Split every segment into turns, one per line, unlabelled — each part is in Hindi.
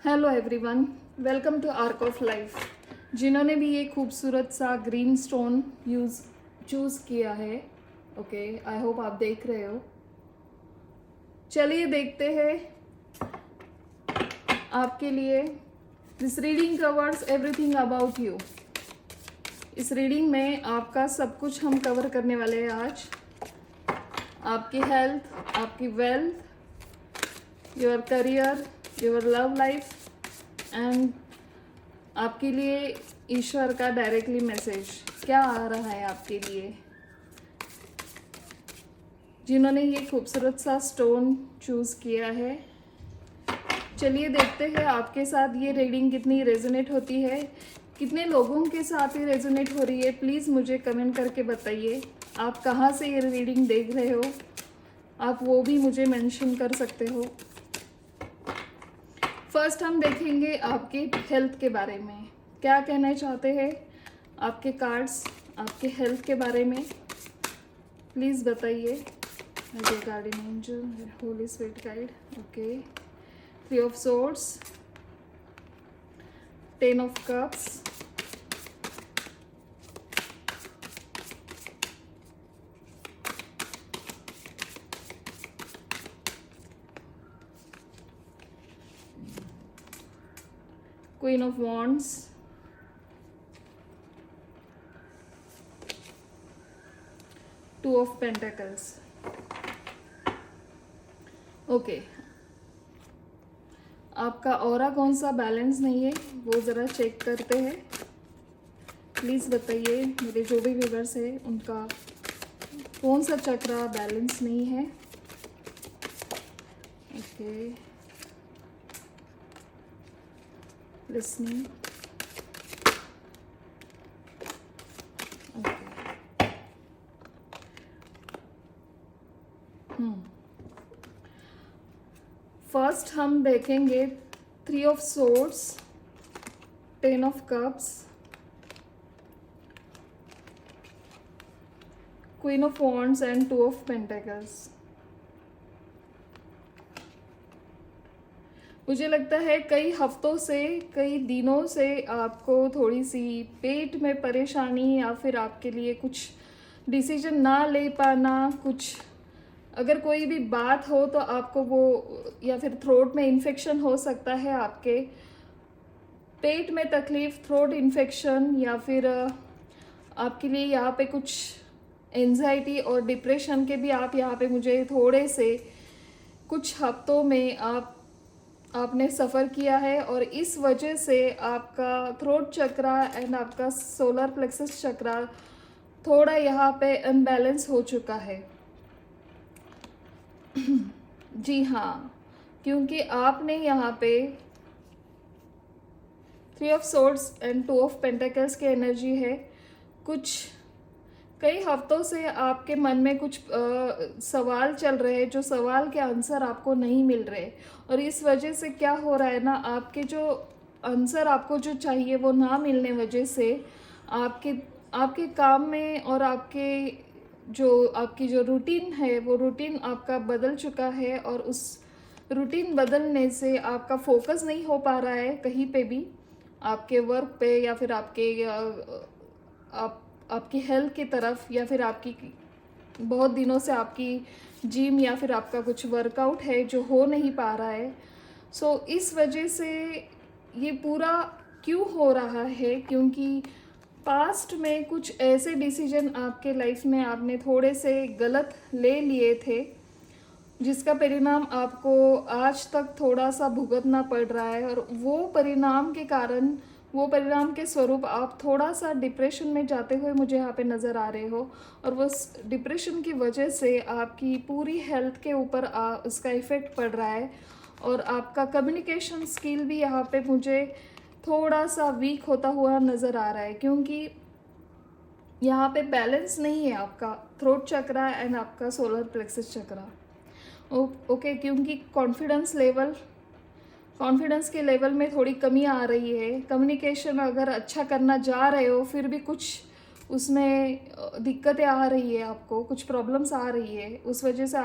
Hello everyone, welcome to arc of life. जिन्होंने भी ये खूबसूरत सा ग्रीन स्टोन चूज़ किया है, ओके, आई होप आप देख रहे हो। चलिए देखते हैं आपके लिए। This reading covers everything about you. इस रीडिंग में आपका सब कुछ हम कवर करने वाले हैं आज। आपकी हेल्थ, आपकी wealth, your career, your love life and आपके लिए ईश्वर का डायरेक्टली मैसेज क्या आ रहा है आपके लिए। जिन्होंने ये खूबसूरत सा स्टोन चूज़ किया है, चलिए देखते हैं आपके साथ ये रीडिंग कितनी रेजोनेट होती है, कितने लोगों के साथ ये रेजोनेट हो रही है। प्लीज़ मुझे कमेंट करके बताइए आप कहाँ से ये रीडिंग देख रहे हो, आप वो भी मुझे मेंशन कर सकते हो। फर्स्ट हम देखेंगे आपके हेल्थ के बारे में क्या कहना चाहते हैं आपके कार्ड्स आपके हेल्थ के बारे में। प्लीज़ बताइए। Guardian angel, Holi spirit guide, okay. 3 of swords, 10 of cups, queen of wands, two of pentacles. Okay, आपका ऑरा कौन सा बैलेंस नहीं है वो ज़रा चेक करते हैं। प्लीज़ बताइए मेरे जो भी व्यूअर्स है उनका कौन सा चक्रा बैलेंस नहीं है। Okay, listening. ओके, फर्स्ट हम देखेंगे 3 of swords, 10 of cups, queen of wands and 2 of pentacles. मुझे लगता है कई हफ्तों से, कई दिनों से आपको थोड़ी सी पेट में परेशानी या फिर आपके लिए कुछ डिसीजन ना ले पाना, कुछ अगर कोई भी बात हो तो आपको वो, या फिर थ्रोट में इन्फेक्शन हो सकता है, आपके पेट में तकलीफ, थ्रोट इन्फेक्शन, या फिर आपके लिए यहाँ पे कुछ एंजाइटी और डिप्रेशन के भी आप यहाँ पे मुझे थोड़े से कुछ हफ्तों में आपने सफ़र किया है। और इस वजह से आपका थ्रोट चक्रा एंड आपका सोलर प्लेक्सस चक्रा थोड़ा यहाँ पे अनबैलेंस हो चुका है। जी हाँ, क्योंकि आपने यहाँ पे 3 of swords and 2 of pentacles की एनर्जी है। कुछ कई हफ्तों से आपके मन में कुछ सवाल चल रहे हैं, जो सवाल के आंसर आपको नहीं मिल रहे, और इस वजह से क्या हो रहा है ना, आपके जो आंसर आपको जो चाहिए वो ना मिलने वजह से आपके काम में और आपकी जो रूटीन है वो रूटीन आपका बदल चुका है, और उस रूटीन बदलने से आपका फोकस नहीं हो पा रहा है कहीं पे भी, आपके वर्क पे या फिर आपकी हेल्थ की तरफ, या फिर आपकी बहुत दिनों से आपकी जिम या फिर आपका कुछ वर्कआउट है जो हो नहीं पा रहा है। सो इस वजह से ये पूरा क्यों हो रहा है, क्योंकि पास्ट में कुछ ऐसे डिसीजन आपके लाइफ में आपने थोड़े से गलत ले लिए थे, जिसका परिणाम आपको आज तक थोड़ा सा भुगतना पड़ रहा है, और वो परिणाम के कारण, वो परिणाम के स्वरूप आप थोड़ा सा डिप्रेशन में जाते हुए मुझे यहाँ पे नज़र आ रहे हो, और वो डिप्रेशन की वजह से आपकी पूरी हेल्थ के ऊपर उसका इफ़ेक्ट पड़ रहा है, और आपका कम्युनिकेशन स्किल भी यहाँ पे मुझे थोड़ा सा वीक होता हुआ नज़र आ रहा है, क्योंकि यहाँ पे बैलेंस नहीं है आपका थ्रोट चक्रा एंड आपका सोलर प्लेक्सस चक्रा। ओके, क्योंकि कॉन्फिडेंस के लेवल में थोड़ी कमी आ रही है। कम्युनिकेशन अगर अच्छा करना जा रहे हो फिर भी कुछ उसमें दिक्कतें आ रही है, आपको कुछ प्रॉब्लम्स आ रही है, उस वजह से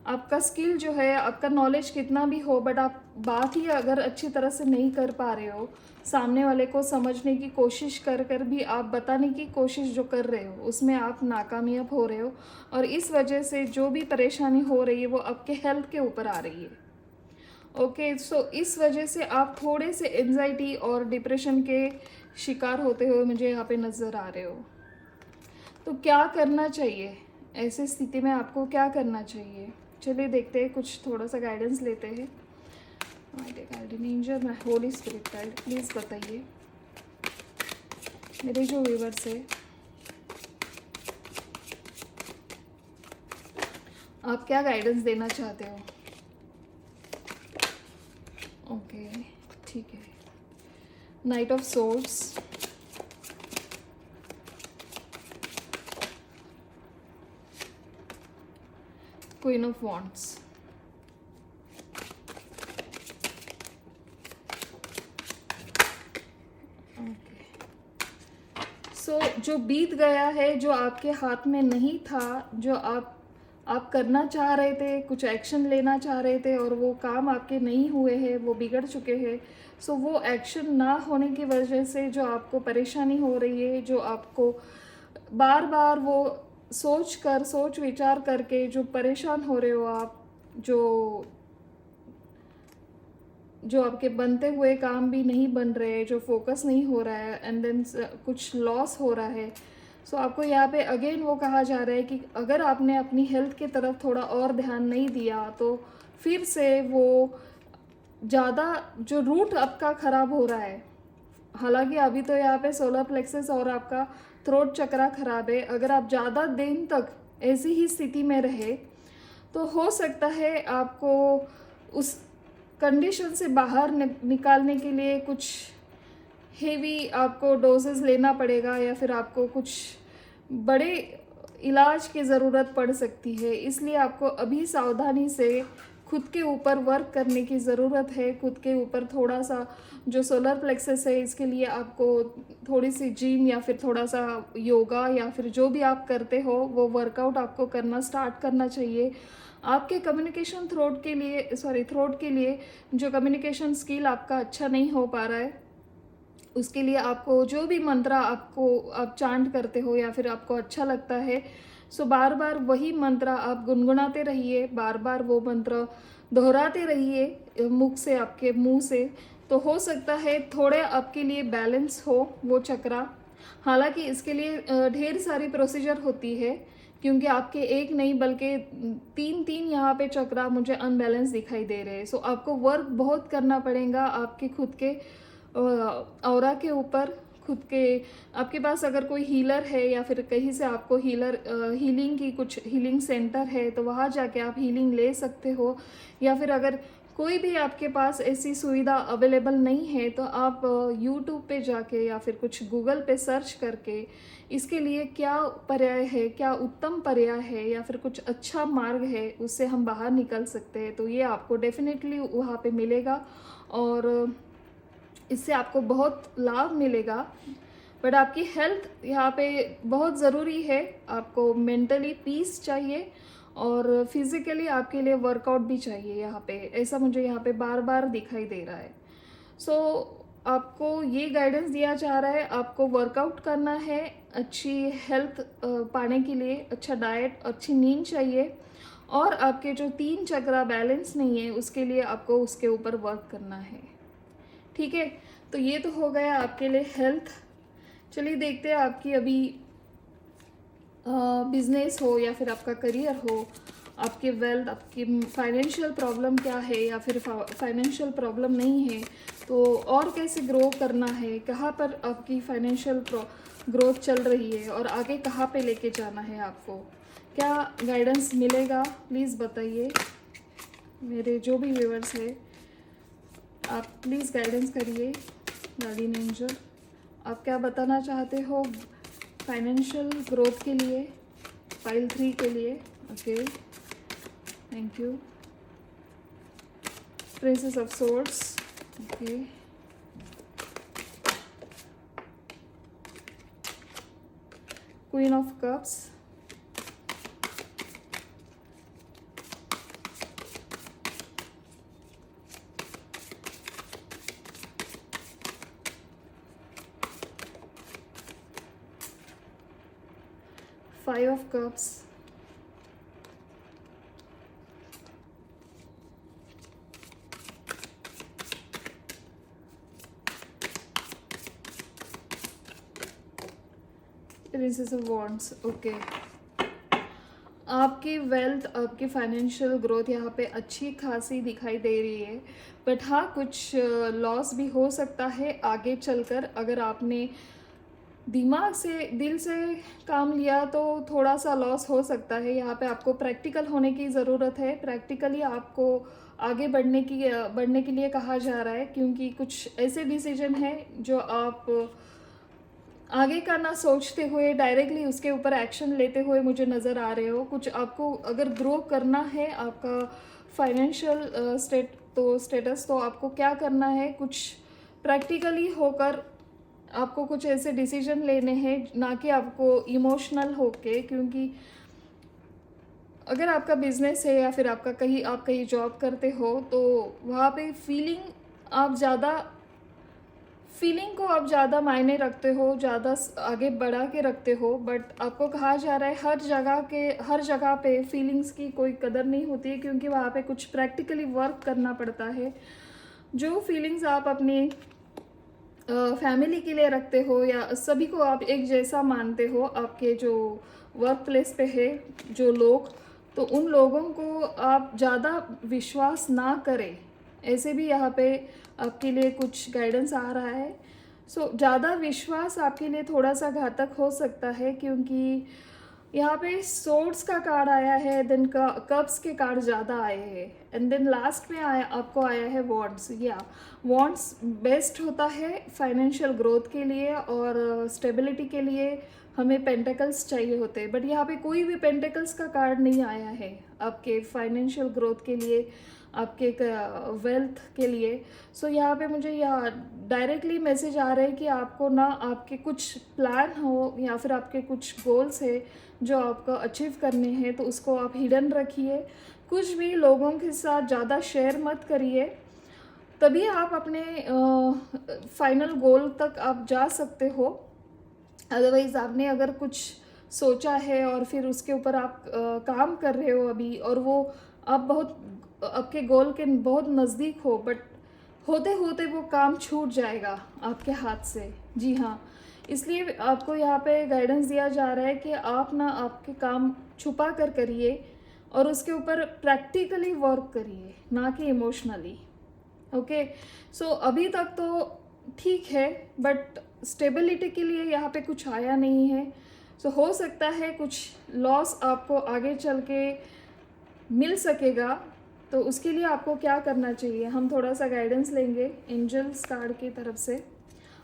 आपका स्किल जो है, आपका नॉलेज कितना भी हो, बट आप बात ही अगर अच्छी तरह से नहीं कर पा रहे हो, सामने वाले को समझने की कोशिश कर कर भी आप बताने की कोशिश जो कर रहे हो उसमें आप नाकामयाब हो रहे हो, और इस वजह से जो भी परेशानी हो रही है वो आपके हेल्थ के ऊपर आ रही है। ओके, सो इस वजह से आप थोड़े से एंजाइटी और डिप्रेशन के शिकार होते हुए मुझे यहाँ पे नज़र आ रहे हो। तो क्या करना चाहिए ऐसी स्थिति में, आपको क्या करना चाहिए? चलिए देखते हैं, कुछ थोड़ा सा गाइडेंस लेते हैं। My guardian angel, my Holi spirit guide, please बताइए मेरे जो व्यूअर्स है, आप क्या गाइडेंस देना चाहते हो? ओके, ठीक है। Knight of swords, queen of wands, so जो बीत गया है, जो आपके हाथ में नहीं था, जो आप करना चाह रहे थे, कुछ एक्शन लेना चाह रहे थे और वो काम आपके नहीं हुए हैं, वो बिगड़ चुके हैं। सो वो एक्शन ना होने की वजह से जो आपको परेशानी हो रही है, जो आपको बार बार वो सोच विचार करके जो परेशान हो रहे हो आप, जो आपके बनते हुए काम भी नहीं बन रहे, जो फोकस नहीं हो रहा है, एंड देन कुछ लॉस हो रहा है। सो आपको यहाँ पे अगेन वो कहा जा रहा है कि अगर आपने अपनी हेल्थ की तरफ थोड़ा और ध्यान नहीं दिया तो फिर से वो ज़्यादा जो रूट आपका ख़राब हो रहा है। हालांकि अभी तो यहाँ पे सोलर प्लेक्सस और आपका थ्रोट चक्रा खराब है। अगर आप ज़्यादा दिन तक ऐसी ही स्थिति में रहे तो हो सकता है आपको उस कंडीशन से बाहर निकालने के लिए कुछ हेवी आपको डोजेस लेना पड़ेगा, या फिर आपको कुछ बड़े इलाज की ज़रूरत पड़ सकती है। इसलिए आपको अभी सावधानी से खुद के ऊपर वर्क करने की ज़रूरत है। खुद के ऊपर थोड़ा सा जो सोलर प्लेक्सस है, इसके लिए आपको थोड़ी सी जिम या फिर थोड़ा सा योगा या फिर जो भी आप करते हो वो वर्कआउट आपको करना स्टार्ट करना चाहिए। आपके कम्युनिकेशन थ्रोट के लिए जो कम्युनिकेशन स्किल आपका अच्छा नहीं हो पा रहा है, उसके लिए आपको जो भी मंत्र आप चांट करते हो या फिर आपको अच्छा लगता है, सो बार बार वही मंत्र आप गुनगुनाते रहिए, बार बार वो मंत्र दोहराते रहिए मुख से, आपके मुंह से। तो हो सकता है थोड़े आपके लिए बैलेंस हो वो चक्रा। हालांकि इसके लिए ढेर सारी प्रोसीजर होती है, क्योंकि आपके एक नहीं बल्कि तीन तीन यहाँ पे चक्रा मुझे अनबैलेंस दिखाई दे रहे हैं। सो आपको वर्क बहुत करना पड़ेगा आपके खुद के ऑरा के ऊपर, खुद के। आपके पास अगर कोई हीलर है या फिर कहीं से आपको हीलिंग की कुछ हीलिंग सेंटर है तो वहाँ जाके आप हीलिंग ले सकते हो, या फिर अगर कोई भी आपके पास ऐसी सुविधा अवेलेबल नहीं है तो आप यूट्यूब पे जाके या फिर कुछ गूगल पे सर्च करके इसके लिए क्या पर्याय है, क्या उत्तम पर्याय है या फिर कुछ अच्छा मार्ग है, उससे हम बाहर निकल सकते हैं। तो ये आपको डेफिनेटली वहाँ पे मिलेगा और इससे आपको बहुत लाभ मिलेगा। बट आपकी हेल्थ यहाँ पे बहुत ज़रूरी है। आपको मेंटली पीस चाहिए और फिज़िकली आपके लिए वर्कआउट भी चाहिए यहाँ पे, ऐसा मुझे यहाँ पे बार बार दिखाई दे रहा है। सो आपको ये गाइडेंस दिया जा रहा है, आपको वर्कआउट करना है, अच्छी हेल्थ पाने के लिए अच्छा डाइट, अच्छी नींद चाहिए, और आपके जो 3 चक्रा बैलेंस नहीं है उसके लिए आपको उसके ऊपर वर्क करना है। ठीक है, तो ये तो हो गया आपके लिए हेल्थ। चलिए देखते हैं आपकी अभी बिजनेस हो या फिर आपका करियर हो, आपके वेल्थ, आपकी फाइनेंशियल प्रॉब्लम क्या है या फिर फाइनेंशियल प्रॉब्लम नहीं है, तो और कैसे ग्रो करना है, कहाँ पर आपकी फाइनेंशियल ग्रोथ चल रही है और आगे कहाँ पे लेके जाना है, आपको क्या गाइडेंस मिलेगा, प्लीज़ बताइए। मेरे जो भी व्यूअर्स है आप प्लीज़ गाइडेंस करिए। गार्डियन एंजल, आप क्या बताना चाहते हो फाइनेंशियल ग्रोथ के लिए, पाइल 3 के लिए? Okay, thank you. Princess of swords, okay. Queen of cups, five of cups, princess of wands. Okay, आपकी वेल्थ, आपकी फाइनेंशियल ग्रोथ यहाँ पे अच्छी खासी दिखाई दे रही है, बट हाँ कुछ लॉस भी हो सकता है आगे चलकर। अगर आपने दिमाग से, दिल से काम लिया तो थोड़ा सा लॉस हो सकता है। यहाँ पे आपको प्रैक्टिकल होने की ज़रूरत है, प्रैक्टिकली आपको आगे बढ़ने के लिए कहा जा रहा है, क्योंकि कुछ ऐसे डिसीजन हैं जो आप आगे का ना सोचते हुए डायरेक्टली उसके ऊपर एक्शन लेते हुए मुझे नज़र आ रहे हो। कुछ आपको अगर ग्रो करना है आपका फाइनेंशियल स्टेटस, तो आपको क्या करना है, कुछ प्रैक्टिकली होकर आपको कुछ ऐसे डिसीजन लेने हैं, ना कि आपको इमोशनल होके। क्योंकि अगर आपका बिजनेस है या फिर आप कहीं जॉब करते हो, तो वहाँ पे फीलिंग को आप ज़्यादा मायने रखते हो, ज़्यादा आगे बढ़ा के रखते हो। बट आपको कहा जा रहा है हर जगह पे फीलिंग्स की कोई कदर नहीं होती है, क्योंकि वहाँ पे कुछ प्रैक्टिकली वर्क करना पड़ता है। जो फीलिंग्स आप अपनी फैमिली के लिए रखते हो या सभी को आप एक जैसा मानते हो, आपके जो वर्क प्लेस पे है जो लोग, तो उन लोगों को आप ज़्यादा विश्वास ना करें। ऐसे भी यहाँ पे आपके लिए कुछ गाइडेंस आ रहा है। सो ज़्यादा विश्वास आपके लिए थोड़ा सा घातक हो सकता है, क्योंकि यहाँ पे सोर्ड्स का कार्ड आया है, देन कप्स के कार्ड ज़्यादा आए हैं, एंड देन लास्ट में आपको आया है वॉन्ड्स। या वॉन्ड्स बेस्ट होता है फाइनेंशियल ग्रोथ के लिए और स्टेबिलिटी के लिए। हमें पेंटिकल्स चाहिए होते हैं, बट यहाँ पे कोई भी पेंटिकल्स का कार्ड नहीं आया है आपके फाइनेंशियल ग्रोथ के लिए, आपके वेल्थ के लिए। सो यहाँ पे मुझे यहाँ डायरेक्टली मैसेज आ रहा है कि आपको ना आपके कुछ प्लान हो या फिर आपके कुछ गोल्स है जो आपको अचीव करने हैं, तो उसको आप हिडन रखिए। कुछ भी लोगों के साथ ज़्यादा शेयर मत करिए, तभी आप अपने फाइनल गोल तक आप जा सकते हो। अदरवाइज़ आपने अगर कुछ सोचा है और फिर उसके ऊपर आप काम कर रहे हो अभी, और वो आप आपके गोल के बहुत नज़दीक हो, बट होते होते वो काम छूट जाएगा आपके हाथ से। जी हाँ, इसलिए आपको यहाँ पे गाइडेंस दिया जा रहा है कि आप ना आपके काम छुपा कर करिए और उसके ऊपर प्रैक्टिकली वर्क करिए, ना कि इमोशनली। ओके, सो अभी तक तो ठीक है, बट स्टेबिलिटी के लिए यहाँ पे कुछ आया नहीं है। सो हो सकता है कुछ लॉस आपको आगे चल के मिल सकेगा, तो उसके लिए आपको क्या करना चाहिए, हम थोड़ा सा गाइडेंस लेंगे एंजल्स कार्ड की तरफ से।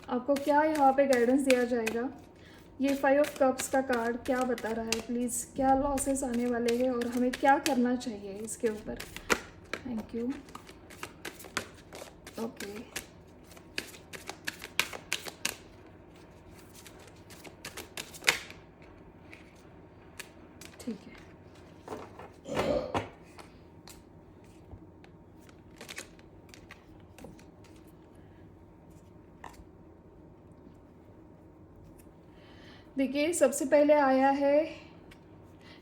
आपको क्या यहाँ पे गाइडेंस दिया जाएगा। ये फाइव ऑफ कप्स का कार्ड क्या बता रहा है, प्लीज़ क्या लॉसेस आने वाले हैं और हमें क्या करना चाहिए इसके ऊपर। Thank you. ओके, ठीक है। देखिए, सबसे पहले आया है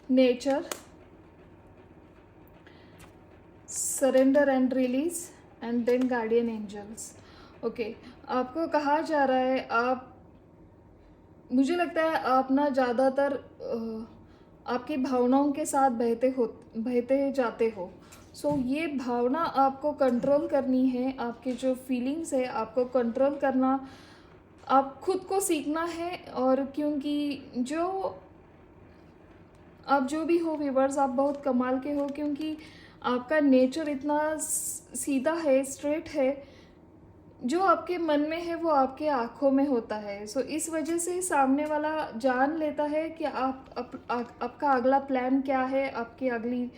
nature, surrender and release, and then guardian angels. Okay, आपको कहा जा रहा है मुझे लगता है आप ना ज़्यादातर आपकी भावनाओं के साथ बहते जाते हो। सो ये भावना आपको कंट्रोल करनी है, आपके जो फीलिंग्स है आपको कंट्रोल करना, आप खुद को सीखना है। और क्योंकि आप जो भी हो व्यूवर्स, आप बहुत कमाल के हो, क्योंकि आपका नेचर इतना सीधा है, स्ट्रेट है। जो आपके मन में है वो आपके आँखों में होता है। सो इस वजह से सामने वाला जान लेता है कि आपका अगला प्लान क्या है, आपकी अगली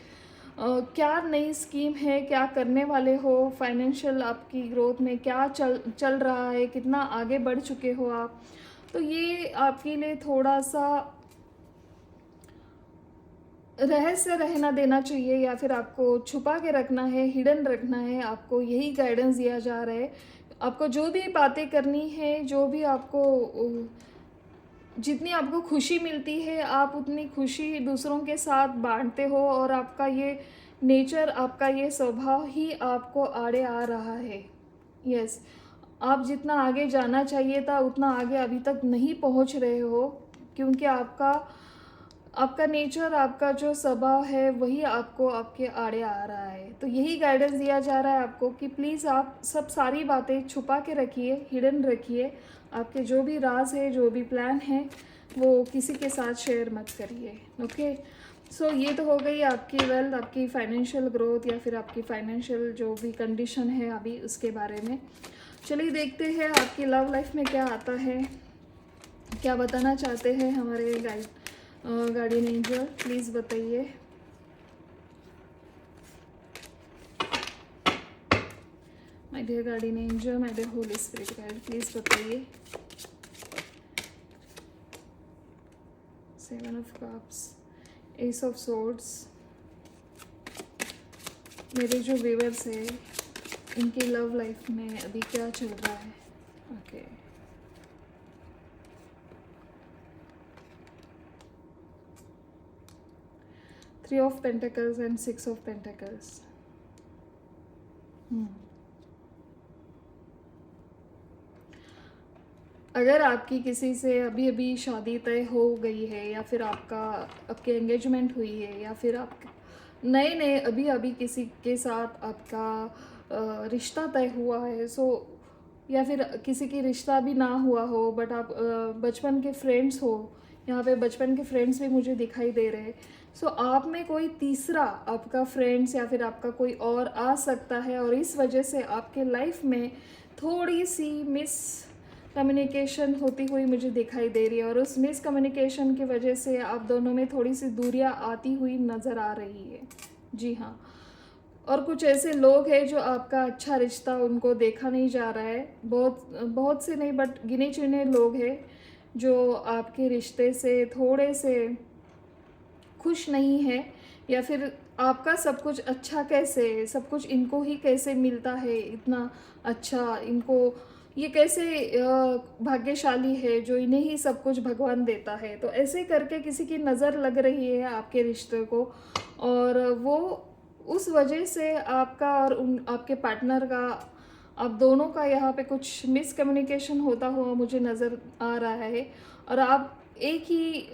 क्या नई स्कीम है, क्या करने वाले हो, फाइनेंशियल आपकी ग्रोथ में क्या चल रहा है, कितना आगे बढ़ चुके हो आप। तो ये आपके लिए थोड़ा सा रहस्य रहना देना चाहिए, या फिर आपको छुपा के रखना है, हिडन रखना है। आपको यही गाइडेंस दिया जा रहा है। आपको जो भी बातें करनी है, जो भी आपको जितनी आपको खुशी मिलती है आप उतनी खुशी दूसरों के साथ बांटते हो, और आपका ये नेचर, आपका ये स्वभाव ही आपको आड़े आ रहा है। यस, आप जितना आगे जाना चाहिए था उतना आगे अभी तक नहीं पहुंच रहे हो, क्योंकि आपका आपका नेचर, आपका जो स्वभाव है वही आपको आपके आड़े आ रहा है। तो यही गाइडेंस दिया जा रहा है आपको कि प्लीज़ आप सब सारी बातें छुपा के रखिए, हिडन रखिए। आपके जो भी राज है, जो भी प्लान है, वो किसी के साथ शेयर मत करिए। ओके, सो ये तो हो गई आपकी वेल्थ, आपकी फाइनेंशियल ग्रोथ या फिर आपकी फाइनेंशियल जो भी कंडीशन है अभी उसके बारे में। चलिए देखते हैं आपकी लव लाइफ में क्या आता है, क्या बताना चाहते हैं हमारे गार्डियन एंजल, प्लीज़ बताइए। My dear guardian angel, my dear holy spirit guide, please बताइए। 7 of cups, ace of swords, मेरे जो व्यूअर्स है इनकी लव लाइफ में अभी क्या चल रहा है। Okay, 3 of pentacles and 6 of pentacles. अगर आपकी किसी से अभी अभी शादी तय हो गई है, या फिर आपकी एंगेजमेंट हुई है, या फिर आप नए नए अभी अभी किसी के साथ आपका रिश्ता तय हुआ है, सो या फिर किसी की रिश्ता भी ना हुआ हो बट आप बचपन के फ्रेंड्स हो, यहाँ पे बचपन के फ्रेंड्स भी मुझे दिखाई दे रहे हैं। सो आप में कोई तीसरा आपका फ्रेंड्स या फिर आपका कोई और आ सकता है, और इस वजह से आपके लाइफ में थोड़ी सी मिस कम्युनिकेशन होती हुई मुझे दिखाई दे रही है, और उस मिस कम्युनिकेशन की वजह से आप दोनों में थोड़ी सी दूरियां आती हुई नज़र आ रही है। जी हाँ, और कुछ ऐसे लोग हैं जो आपका अच्छा रिश्ता उनको देखा नहीं जा रहा है, बहुत बहुत से नहीं बट गिने चुने लोग हैं जो आपके रिश्ते से थोड़े से खुश नहीं है, या फिर आपका सब कुछ अच्छा कैसे, सब कुछ इनको ही कैसे मिलता है इतना अच्छा, इनको ये कैसे भाग्यशाली है जो इन्हें ही सब कुछ भगवान देता है। तो ऐसे करके किसी की नज़र लग रही है आपके रिश्ते को, और वो उस वजह से आपका और आपके पार्टनर का, आप दोनों का यहाँ पे कुछ मिसकम्युनिकेशन होता हुआ मुझे नज़र आ रहा है, और आप एक ही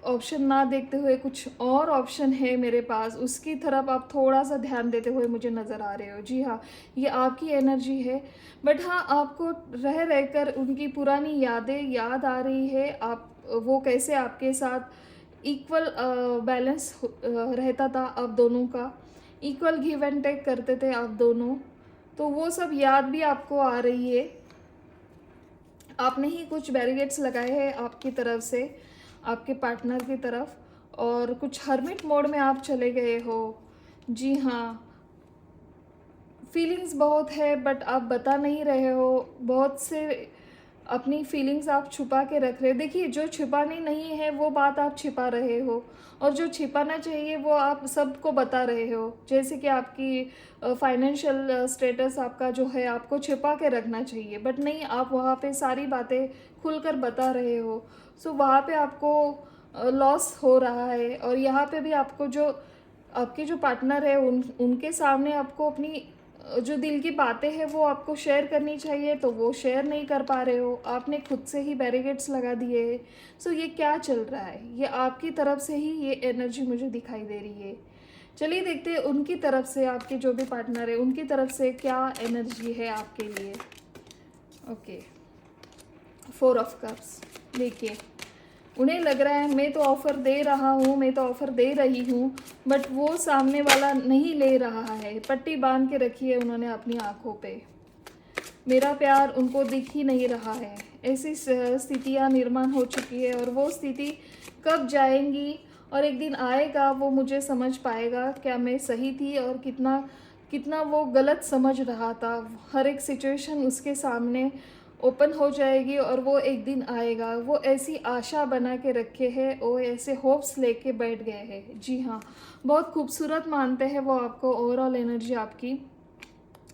ऑप्शन ना देखते हुए कुछ और ऑप्शन है मेरे पास, उसकी तरफ आप थोड़ा सा ध्यान देते हुए मुझे नज़र आ रहे हो। जी हाँ, ये आपकी एनर्जी है, बट हाँ आपको रह रहकर उनकी पुरानी यादें याद आ रही है। आप वो कैसे आपके साथ इक्वल बैलेंस रहता था, आप दोनों का इक्वल गिव एंड टेक करते थे आप दोनों, तो वो सब याद भी आपको आ रही है। आपने ही कुछ बैरिकेड्स लगाए हैं आपकी तरफ से आपके पार्टनर की तरफ, और कुछ हर्मिट मोड में आप चले गए हो। जी हाँ, फीलिंग्स बहुत है बट आप बता नहीं रहे हो, बहुत से अपनी फीलिंग्स आप छुपा के रख रहे हो। देखिए, जो छुपानी नहीं है वो बात आप छिपा रहे हो, और जो छिपाना चाहिए वो आप सबको बता रहे हो। जैसे कि आपकी फाइनेंशियल स्टेटस आपका जो है आपको छिपा के रखना चाहिए, बट नहीं, आप वहाँ पे सारी बातें खुलकर बता रहे हो। सो वहाँ पे आपको लॉस हो रहा है, और यहाँ पे भी आपको जो आपके जो पार्टनर है उनके सामने आपको अपनी जो दिल की बातें हैं वो आपको शेयर करनी चाहिए, तो वो शेयर नहीं कर पा रहे हो, आपने खुद से ही बैरिकेड्स लगा दिए हैं। सो ये क्या चल रहा है, ये आपकी तरफ से ही ये एनर्जी मुझे दिखाई दे रही है। चलिए देखते हैं उनकी तरफ से, आपके जो भी पार्टनर है उनकी तरफ से क्या एनर्जी है आपके लिए। Okay, 4 of cups. देखिए, उन्हें लग रहा है मैं तो ऑफ़र दे रहा हूँ, मैं तो ऑफ़र दे रही हूँ, बट वो सामने वाला नहीं ले रहा है। पट्टी बांध के रखी है उन्होंने अपनी आँखों पे, मेरा प्यार उनको दिख ही नहीं रहा है। ऐसी स्थितियाँ निर्माण हो चुकी है, और वो स्थिति कब जाएंगी, और एक दिन आएगा वो मुझे समझ पाएगा क्या मैं सही थी और कितना कितना वो गलत समझ रहा था। हर एक सिचुएशन उसके सामने ओपन हो जाएगी, और वो एक दिन आएगा। वो ऐसी आशा बना के रखे है, वो ऐसे होप्स लेके बैठ गए हैं। जी हाँ, बहुत खूबसूरत मानते हैं वो आपको। ओवरऑल एनर्जी आपकी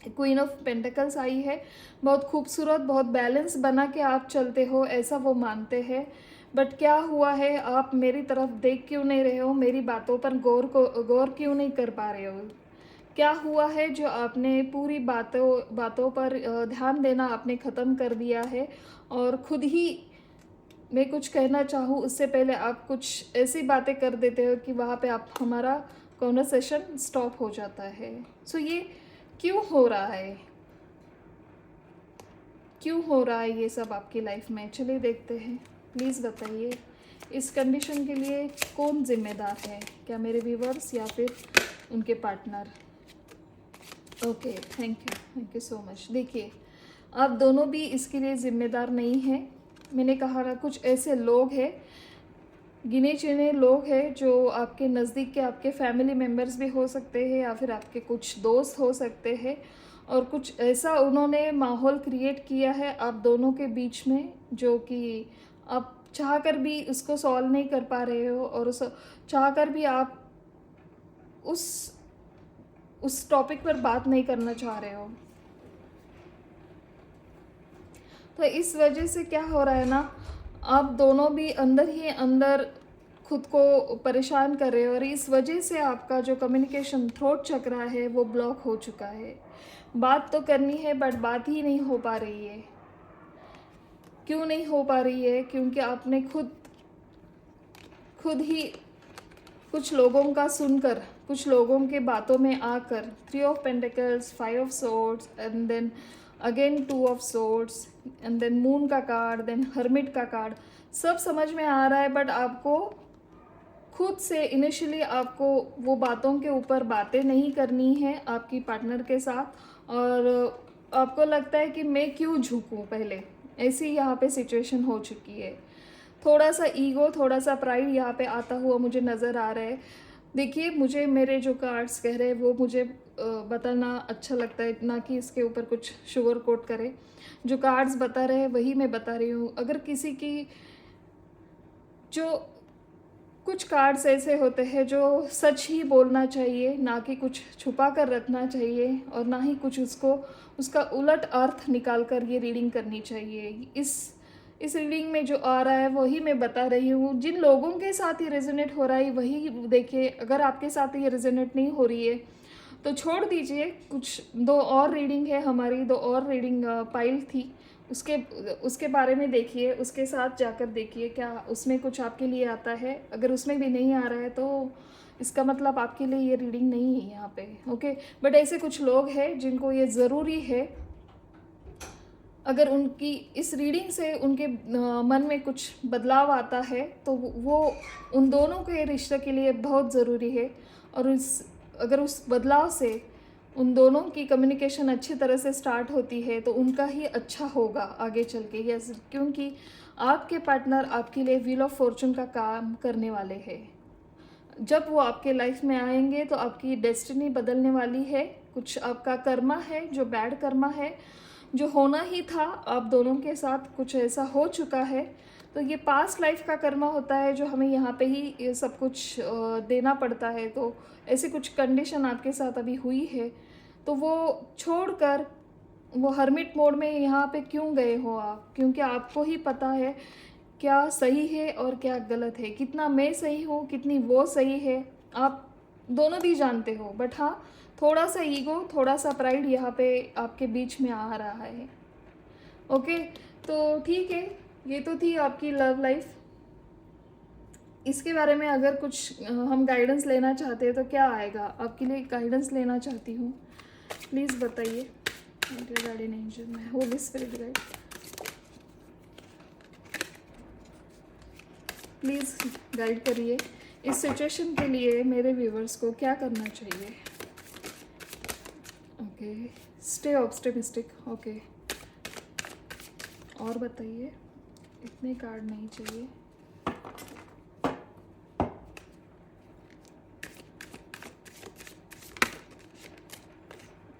क्वीन ऑफ पेंटिकल्स आई है, बहुत खूबसूरत, बहुत बैलेंस बना के आप चलते हो ऐसा वो मानते हैं। बट क्या हुआ है, आप मेरी तरफ देख क्यों नहीं रहे हो, मेरी बातों पर गौर क्यों नहीं कर पा रहे हो? क्या हुआ है जो आपने पूरी बातों बातों पर ध्यान देना आपने ख़त्म कर दिया है, और खुद ही मैं कुछ कहना चाहूँ उससे पहले आप कुछ ऐसी बातें कर देते हो कि वहाँ पे आप हमारा कॉन्वर्सेशन स्टॉप हो जाता है। सो ये क्यों हो रहा है? क्यों हो रहा है ये सब आपकी लाइफ में? चलिए देखते हैं, प्लीज़ बताइए। इस कंडीशन के लिए कौन ज़िम्मेदार है? क्या मेरे व्यूवर्स या फिर उनके partner? Okay, thank you so much. देखिए, आप दोनों भी इसके लिए ज़िम्मेदार नहीं हैं। मैंने कहा ना, कुछ ऐसे लोग हैं, गिने चुने लोग हैं जो आपके नज़दीक के आपके फैमिली मेम्बर्स भी हो सकते हैं या फिर आपके कुछ दोस्त हो सकते हैं, और कुछ ऐसा उन्होंने माहौल क्रिएट किया है आप दोनों के बीच में जो कि आप चाह कर भी उसको सॉल्व नहीं कर पा रहे हो, और उस चाह कर भी आप उस उस टॉपिक पर बात नहीं करना चाह रहे हो। तो इस वजह से क्या हो रहा है ना, आप दोनों भी अंदर ही अंदर खुद को परेशान कर रहे हो, और इस वजह से आपका जो कम्युनिकेशन थ्रोट चक्रा है वो ब्लॉक हो चुका है। बात तो करनी है बट बात ही नहीं हो पा रही है। क्यों नहीं हो पा रही है? क्योंकि आपने खुद ही कुछ लोगों का सुनकर, कुछ लोगों के बातों में आकर 3 of pentacles, 5 of swords, and then again 2 of swords, and then moon का कार्ड, देन हर्मिट का कार्ड, सब समझ में आ रहा है, बट आपको खुद से इनिशियली आपको वो बातों के ऊपर बातें नहीं करनी है आपकी पार्टनर के साथ, और आपको लगता है कि मैं क्यों झुकूं पहले, ऐसी यहाँ पे सिचुएशन हो चुकी है। थोड़ा सा ईगो, थोड़ा सा प्राइड यहाँ पे आता हुआ मुझे नज़र आ रहा है। देखिए, मुझे मेरे जो कार्ड्स कह रहे हैं वो मुझे बताना अच्छा लगता है, ना कि इसके ऊपर कुछ शुगर कोट करे। जो कार्ड्स बता रहे हैं वही मैं बता रही हूँ। अगर किसी की जो कुछ कार्ड्स ऐसे होते हैं जो सच ही बोलना चाहिए, ना कि कुछ छुपा कर रखना चाहिए, और ना ही कुछ उसका उलट अर्थ निकाल कर ये रीडिंग करनी चाहिए। इस रीडिंग में जो आ रहा है वही मैं बता रही हूँ। जिन लोगों के साथ ये रेजोनेट हो रहा है वही देखिए, अगर आपके साथ ये रेजोनेट नहीं हो रही है तो छोड़ दीजिए। कुछ 2 और रीडिंग है हमारी, 2 और रीडिंग पाइल थी, उसके बारे में देखिए, उसके साथ जाकर देखिए क्या उसमें कुछ आपके लिए आता है। अगर उसमें भी नहीं आ रहा है तो इसका मतलब आपके लिए ये रीडिंग नहीं है यहाँ पे। ओके, बट ऐसे कुछ लोग हैं जिनको ये ज़रूरी है। अगर उनकी इस रीडिंग से उनके मन में कुछ बदलाव आता है तो वो उन दोनों के रिश्ते के लिए बहुत ज़रूरी है, और अगर उस बदलाव से उन दोनों की कम्युनिकेशन अच्छी तरह से स्टार्ट होती है तो उनका ही अच्छा होगा आगे चल के। यस, क्योंकि आपके पार्टनर आपके लिए व्हील ऑफ फॉर्चून का काम करने वाले हैं। जब वो आपके लाइफ में आएंगे तो आपकी डेस्टिनी बदलने वाली है। कुछ आपका कर्मा है जो बैड कर्मा है, जो होना ही था, आप दोनों के साथ कुछ ऐसा हो चुका है, तो ये पास्ट लाइफ का कर्मा होता है जो हमें यहाँ पे ही ये सब कुछ देना पड़ता है। तो ऐसी कुछ कंडीशन आपके साथ अभी हुई है, तो वो छोड़कर वो हर्मिट मोड में यहाँ पे क्यों गए हो आप? क्योंकि आपको ही पता है क्या सही है और क्या गलत है, कितना मैं सही हूँ, कितनी वो सही है, आप दोनों भी जानते हो। बट हाँ, थोड़ा सा ईगो, थोड़ा सा प्राइड यहाँ पे आपके बीच में आ रहा है। ओके, तो ठीक है, ये तो थी आपकी लव लाइफ। इसके बारे में अगर कुछ हम गाइडेंस लेना चाहते हैं तो क्या आएगा? आपके लिए गाइडेंस लेना चाहती हूँ, प्लीज़ बताइए। गार्डियन एंजल में Holi spirit guide, please guide करिए इस सिचुएशन के लिए मेरे व्यूवर्स को क्या करना चाहिए। Okay, stay optimistic. ओके, और बताइए, इतने कार्ड नहीं चाहिए।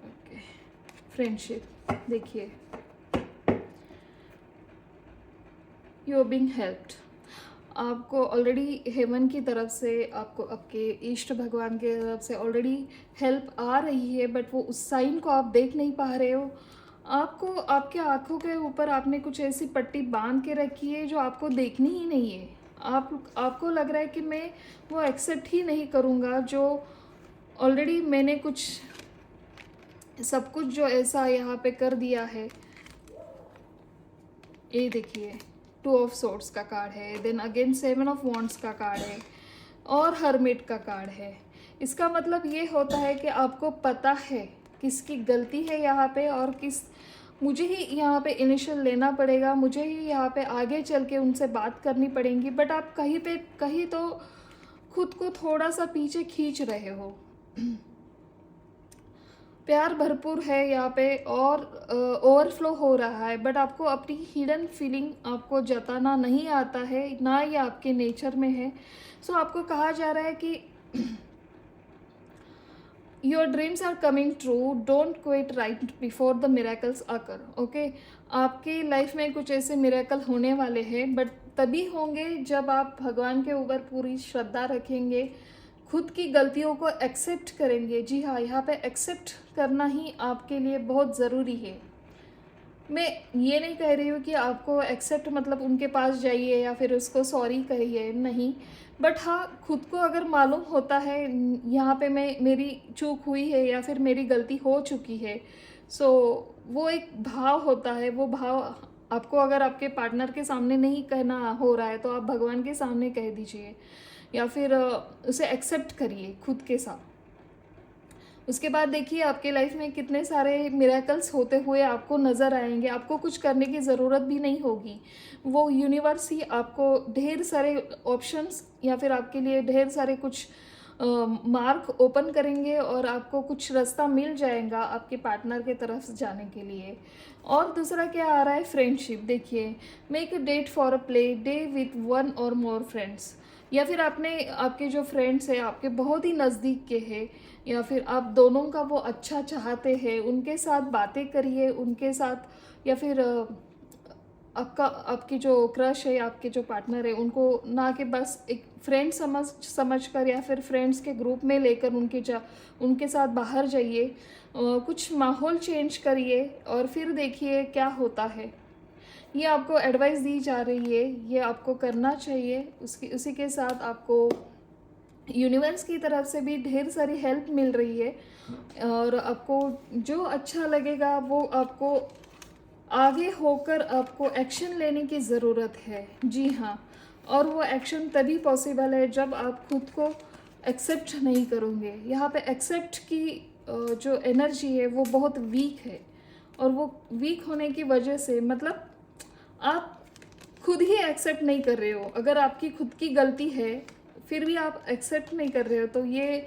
ओके, फ्रेंडशिप, देखिए, यू आर बीइंग हेल्प्ड। आपको ऑलरेडी हेवन की तरफ से, आपको आपके इष्ट भगवान की तरफ से ऑलरेडी हेल्प आ रही है, बट वो उस साइन को आप देख नहीं पा रहे हो। आपको आपके आँखों के ऊपर आपने कुछ ऐसी पट्टी बाँध के रखी है जो आपको देखनी ही नहीं है। आपको लग रहा है कि मैं वो एक्सेप्ट ही नहीं करूँगा, जो ऑलरेडी मैंने कुछ सब कुछ जो ऐसा यहाँ पे कर दिया है। ये देखिए, 2 ऑफ सोर्ड्स का कार्ड है, देन अगेन 7 ऑफ वॉन्ड्स का कार्ड है और हर्मिट का कार्ड है। इसका मतलब ये होता है कि आपको पता है किसकी गलती है यहाँ पे, और मुझे ही यहाँ पे इनिशियल लेना पड़ेगा, मुझे ही यहाँ पे आगे चल के उनसे बात करनी पड़ेगी। बट आप कहीं तो खुद को थोड़ा सा पीछे खींच रहे हो। प्यार भरपूर है यहाँ पे और ओवरफ्लो हो रहा है, बट आपको अपनी हिडन फीलिंग आपको जताना नहीं आता है, ना ये आपके नेचर में है। सो आपको कहा जा रहा है कि your dreams are coming true, don't quit right before the miracles occur. Okay, आपकी लाइफ में कुछ ऐसे मिरेकल होने वाले हैं, बट तभी होंगे जब आप भगवान के ऊपर पूरी श्रद्धा रखेंगे, खुद की गलतियों को एक्सेप्ट करेंगे। जी हाँ, यहाँ पे एक्सेप्ट करना ही आपके लिए बहुत ज़रूरी है। मैं ये नहीं कह रही हूँ कि आपको एक्सेप्ट मतलब उनके पास जाइए या फिर उसको सॉरी कहिए, नहीं। बट हाँ, खुद को अगर मालूम होता है यहाँ पे मेरी चूक हुई है या फिर मेरी गलती हो चुकी है, सो वो एक भाव होता है। वो भाव आपको अगर आपके पार्टनर के सामने नहीं कहना हो रहा है तो आप भगवान के सामने कह दीजिए, या फिर उसे एक्सेप्ट करिए खुद के साथ। उसके बाद देखिए आपके लाइफ में कितने सारे मिरेकल्स होते हुए आपको नज़र आएंगे। आपको कुछ करने की ज़रूरत भी नहीं होगी, वो यूनिवर्स ही आपको ढेर सारे ऑप्शंस या फिर आपके लिए ढेर सारे कुछ मार्क ओपन करेंगे और आपको कुछ रास्ता मिल जाएगा आपके पार्टनर के तरफ जाने के लिए। और दूसरा क्या आ रहा है, फ्रेंडशिप। देखिए, make a date for a play day with 1 or more friends, या फिर आपके जो फ्रेंड्स हैं आपके बहुत ही नज़दीक के हैं, या फिर आप दोनों का वो अच्छा चाहते हैं, उनके साथ बातें करिए, उनके साथ। या फिर आपकी जो क्रश है, आपके जो पार्टनर है, उनको ना कि बस एक फ्रेंड समझ कर या फिर फ्रेंड्स के ग्रुप में लेकर उनके साथ बाहर जाइए, कुछ माहौल चेंज करिए और फिर देखिए क्या होता है। ये आपको एडवाइस दी जा रही है, ये आपको करना चाहिए। उसी के साथ आपको यूनिवर्स की तरफ से भी ढेर सारी हेल्प मिल रही है, और आपको जो अच्छा लगेगा वो आपको आगे होकर आपको एक्शन लेने की ज़रूरत है। जी हाँ, और वो एक्शन तभी पॉसिबल है जब आप खुद को एक्सेप्ट नहीं करोगे। यहाँ पे एक्सेप्ट की जो एनर्जी है वो बहुत वीक है, और वो वीक होने की वजह से मतलब आप खुद ही एक्सेप्ट नहीं कर रहे हो। अगर आपकी खुद की गलती है फिर भी आप एक्सेप्ट नहीं कर रहे हो, तो ये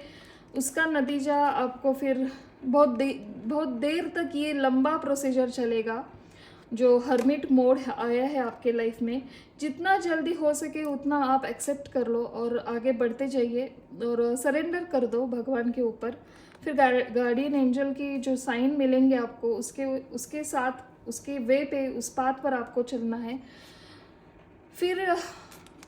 उसका नतीजा आपको फिर बहुत देर तक ये लंबा प्रोसीजर चलेगा। जो हर्मिट मोड आया है आपके लाइफ में, जितना जल्दी हो सके उतना आप एक्सेप्ट कर लो और आगे बढ़ते जाइए और सरेंडर कर दो भगवान के ऊपर। फिर गार्डियन एंजल की जो साइन मिलेंगे आपको, उसके साथ उसके वे पे, उस पाथ पर आपको चलना है। फिर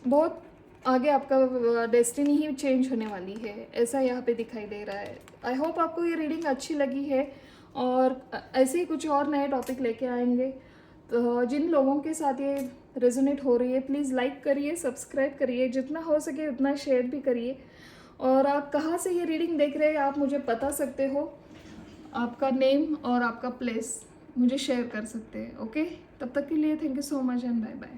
बहुत आगे आपका डेस्टिनी ही चेंज होने वाली है, ऐसा यहाँ पे दिखाई दे रहा है। आई होप आपको ये रीडिंग अच्छी लगी है, और ऐसे ही कुछ और नए टॉपिक लेके आएंगे। तो जिन लोगों के साथ ये रेजोनेट हो रही है प्लीज़ लाइक करिए, सब्सक्राइब करिए, जितना हो सके उतना शेयर भी करिए। और आप कहाँ से ये रीडिंग देख रहे हैं आप मुझे बता सकते हो, आपका नेम और आपका प्लेस मुझे शेयर कर सकते हैं। ओके, तब तक के लिए thank you so much and bye bye.